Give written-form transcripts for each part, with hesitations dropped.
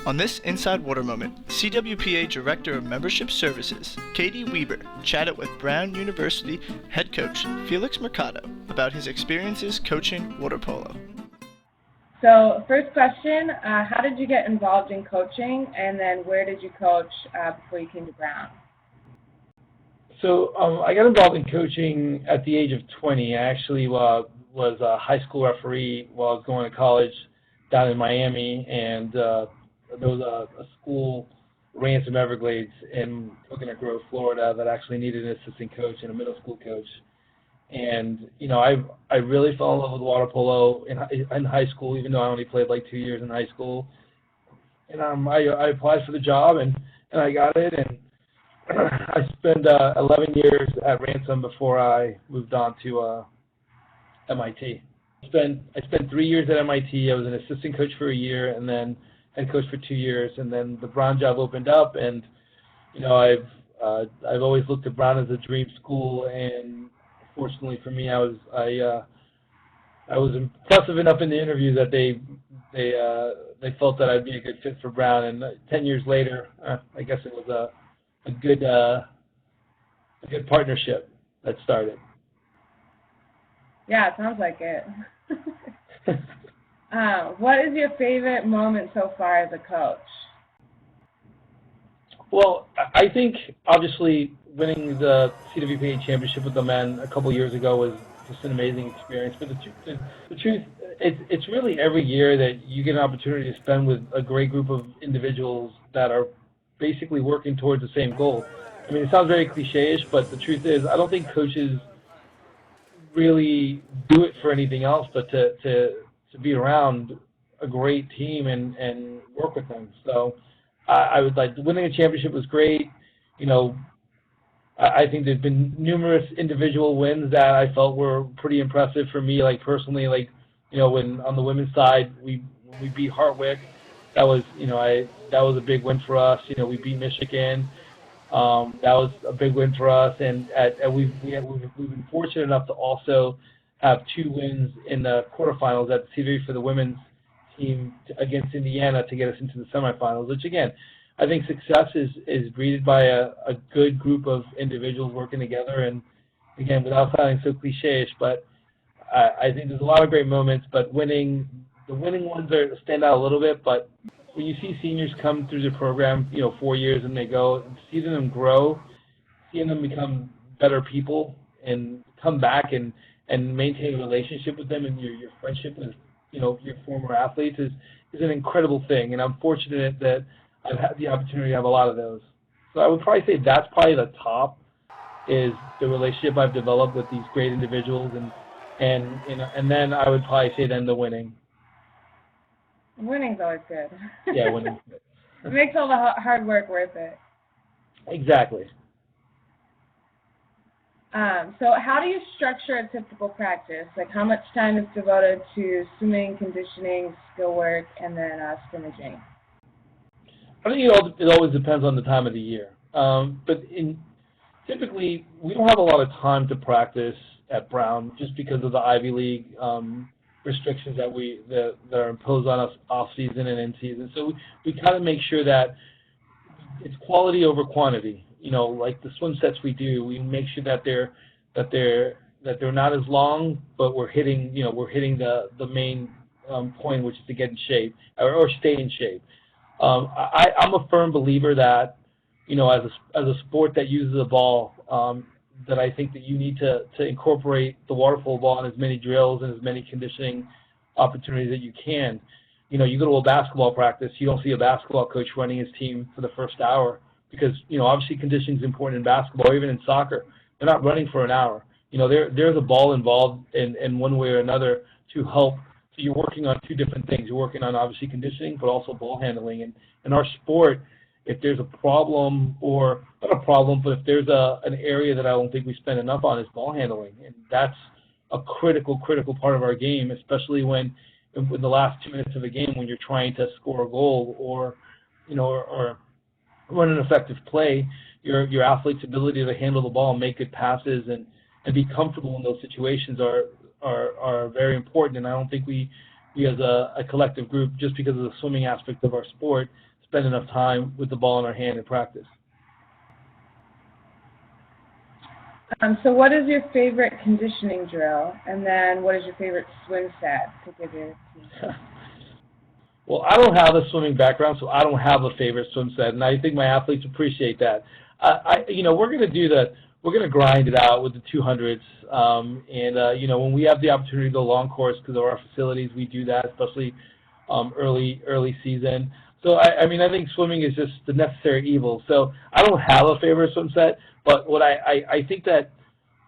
On this Inside Water moment, CWPA Director of Membership Services, Katie Weber, chatted with Brown University head coach Felix Mercado about his experiences coaching water polo. So first question, how did you get involved in coaching, and then where did you coach before you came to Brown? So I got involved in coaching at the age of 20. I actually was a high school referee while I was going to college down in Miami, and there was a school, Ransom Everglades, in Coconut Grove, Florida, that actually needed an assistant coach and a middle school coach. And, you know, I really fell in love with water polo in high school, even though I only played like 2 years in high school. And I applied for the job, and I got it. And I spent 11 years at Ransom before I moved on to MIT. I spent 3 years at MIT. I was an assistant coach for a year, and then head coach for 2 years. And then the Brown job opened up, and, you know, I've always looked at Brown as a dream school. And fortunately for me, I was impressive enough in the interview that they felt that I'd be a good fit for Brown. And 10 years later, I guess it was a good partnership that started. Yeah, it sounds like it. What is your favorite moment so far as a coach? Well, I think obviously winning the CWPA championship with the men a couple years ago was just an amazing experience. But the truth, it's really every year that you get an opportunity to spend with a great group of individuals that are basically working towards the same goal. I mean, it sounds very cliche-ish, but the truth is, I don't think coaches really do it for anything else but to be around a great team and work with them. So I would like, winning a championship was great. You know, I think there's been numerous individual wins that I felt were pretty impressive for me, like personally, like, you know, when on the women's side when we beat Hartwick, that was, you know, that was a big win for us. You know, we beat Michigan. That was a big win for us, and we've been fortunate enough to also have 2 wins in the quarterfinals at the CW for the women's team against Indiana to get us into the semifinals, which again, I think success is breeded by a good group of individuals working together. And again, without sounding so cliche-ish, but I think there's a lot of great moments, but the winning ones stand out a little bit. But when you see seniors come through the program, you know, 4 years and they go, seeing them grow, seeing them become better people and come back and maintain a relationship with them, and your friendship with, you know, your former athletes is an incredible thing. And I'm fortunate that I've had the opportunity to have a lot of those. So I would probably say that's probably the top, is the relationship I've developed with these great individuals, and then I would probably say then the winning. Winning's always good. Yeah, winning. It makes all the hard work worth it. Exactly. So how do you structure a typical practice? Like, how much time is devoted to swimming, conditioning, skill work, and then scrimmaging? I think it always depends on the time of the year. But typically, we don't have a lot of time to practice at Brown just because of the Ivy League restrictions that are imposed on us off season and in season. So we kind of make sure that it's quality over quantity. You know, like the swim sets we do, we make sure that they're not as long, but we're hitting the main point, which is to get in shape or stay in shape. I'm a firm believer that, you know, as a sport that uses a ball, that I think that you need to incorporate the water polo ball in as many drills and as many conditioning opportunities that you can. You know, you go to a basketball practice, you don't see a basketball coach running his team for the first hour because, you know, obviously conditioning is important in basketball, or even in soccer. They're not running for an hour. You know, there's a ball involved in one way or another to help. So you're working on 2 different things. You're working on obviously conditioning, but also ball handling. And in our sport, if there's a problem, or not a problem, but if there's an area that I don't think we spend enough on, is ball handling. And that's a critical part of our game, especially when in the last 2 minutes of a game when you're trying to score a goal or, you know, or run an effective play. Your athlete's ability to handle the ball, make good passes, and be comfortable in those situations are very important. And I don't think we as a collective group, just because of the swimming aspect of our sport, spend enough time with the ball in our hand in practice. So what is your favorite conditioning drill, and then what is your favorite swim set to give your team? Well, I don't have a swimming background, so I don't have a favorite swim set, and I think my athletes appreciate that. We're going to grind it out with the 200s, when we have the opportunity to go long course because of our facilities, we do that, especially early season. So I think swimming is just the necessary evil. So I don't have a favorite swim set, but what I think that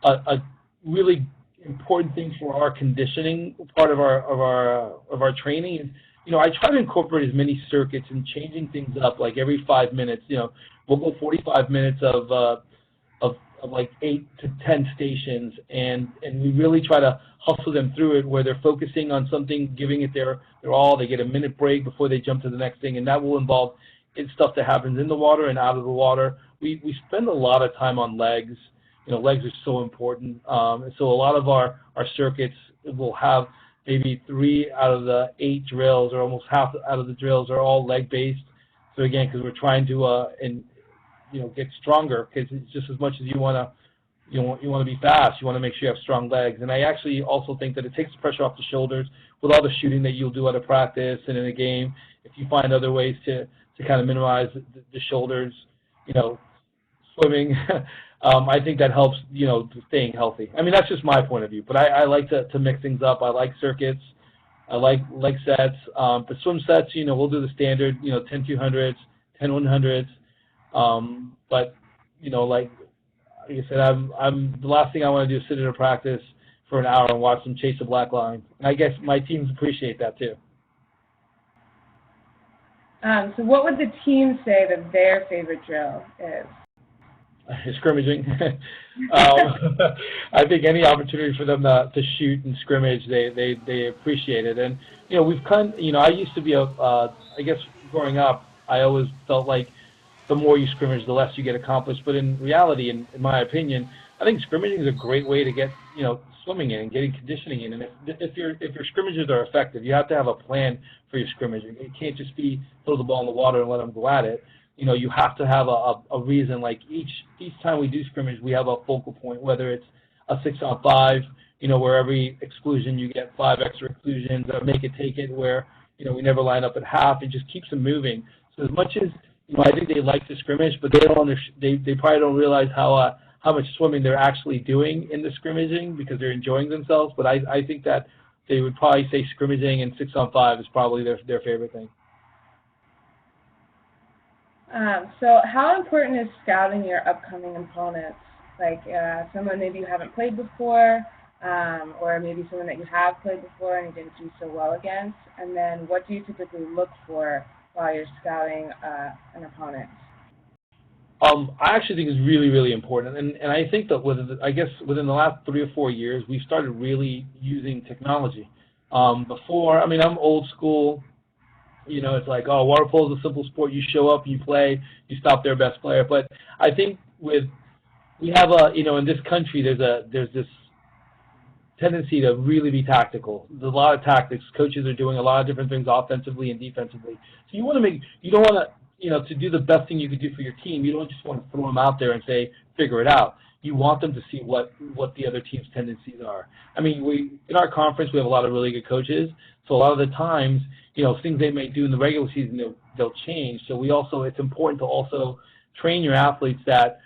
a really important thing for our conditioning part of our training is, I try to incorporate as many circuits and changing things up like every 5 minutes. We'll go 45 minutes of like 8 to 10 stations, and we really try to hustle them through it where they're focusing on something, giving it their all. They get a minute break before they jump to the next thing, and that will involve stuff that happens in the water and out of the water. We spend a lot of time on legs. Legs are so important. And so a lot of our circuits will have maybe 3 out of the 8 drills, or almost half out of the drills, are all leg-based. So again, because we're trying to get stronger, because it's just as much as you want to be fast, you want to make sure you have strong legs. And I actually also think that it takes the pressure off the shoulders with all the shooting that you'll do out of practice and in a game. If you find other ways to kind of minimize the shoulders, swimming, I think that helps, staying healthy. I mean, that's just my point of view, but I like to mix things up. I like circuits. I like leg sets. But swim sets, we'll do the standard, 10 200s, 10 100s. But, like I said, I'm the last thing I want to do is sit in a practice for an hour and watch them chase a black line. And I guess my teams appreciate that too. So what would the team say that their favorite drill is? Scrimmaging. I think any opportunity for them to shoot and scrimmage, they appreciate it. And I used to be I guess growing up, I always felt like the more you scrimmage, the less you get accomplished. But in reality, in my opinion, I think scrimmaging is a great way to get swimming in and getting conditioning in. And if your scrimmages are effective, you have to have a plan for your scrimmaging. It can't just be throw the ball in the water and let them go at it. You have to have a reason. Like each time we do scrimmage, we have a focal point, whether it's a 6-on-5, where every exclusion you get 5 extra exclusions, or make it take it, where we never line up at half. It just keeps them moving. So as much as I think they like to scrimmage, but they probably don't realize how much swimming they're actually doing in the scrimmaging because they're enjoying themselves. But I think that they would probably say scrimmaging and 6-on-5 is probably their favorite thing. So how important is scouting your upcoming opponents? Like someone maybe you haven't played before, or maybe someone that you have played before and you didn't do so well against. And then what do you typically look for while you're scouting an opponent? I actually think it's really, really important. And I think that within the last 3 or 4 years, we've started really using technology. Before, I'm old school. It's like, water polo is a simple sport. You show up, you play, you stop their best player. But I think we have in this country, there's this tendency to really be tactical. There's a lot of tactics. Coaches are doing a lot of different things offensively and defensively. So you don't want to do the best thing you could do for your team. You don't just want to throw them out there and say, figure it out. You want them to see what the other team's tendencies are. In our conference, we have a lot of really good coaches. So a lot of the times, things they may do in the regular season, they'll change. So it's important to also train your athletes that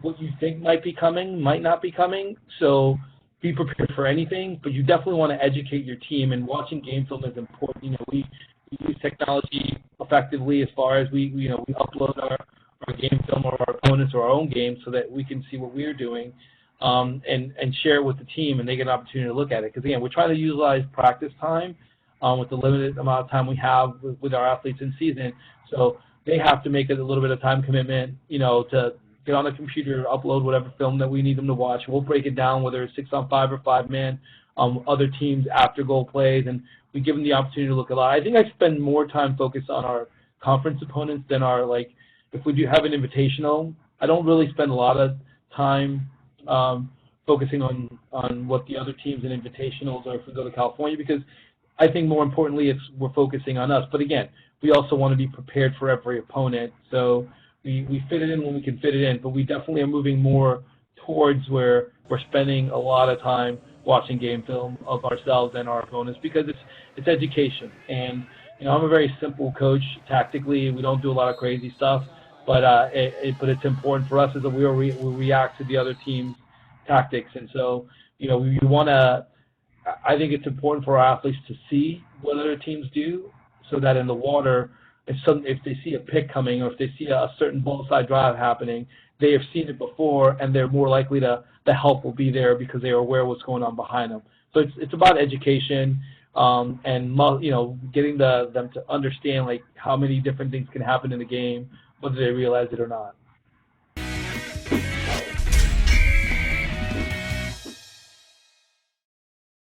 what you think might be coming might not be coming. So be prepared for anything, but you definitely want to educate your team, and watching game film is important. We use technology effectively as far as we upload our game film or our opponents or our own games so that we can see what we're doing and share it with the team, and they get an opportunity to look at it. Because, again, we're trying to utilize practice time with the limited amount of time we have with our athletes in season. So they have to make a little bit of time commitment, to get on the computer, upload whatever film that we need them to watch. We'll break it down, whether it's 6-on-5 or 5-man, other teams after goal plays, and we give them the opportunity to look a lot. I think I spend more time focused on our conference opponents than if we do have an invitational. I don't really spend a lot of time focusing on what the other teams in invitationals are if we go to California, because I think more importantly, we're focusing on us. But again, we also want to be prepared for every opponent. So we fit it in when we can fit it in, but we definitely are moving more towards where we're spending a lot of time watching game film of ourselves and our opponents, because it's education. And I'm a very simple coach tactically. We don't do a lot of crazy stuff, but it's important for us is that we react to the other team's tactics. And so we want to. I think it's important for our athletes to see what other teams do, so that in the water, if they see a pick coming or if they see a certain ball side drive happening, they have seen it before and they're more likely the help will be there because they are aware of what's going on behind them. So it's about education and getting them to understand like how many different things can happen in the game, whether they realize it or not.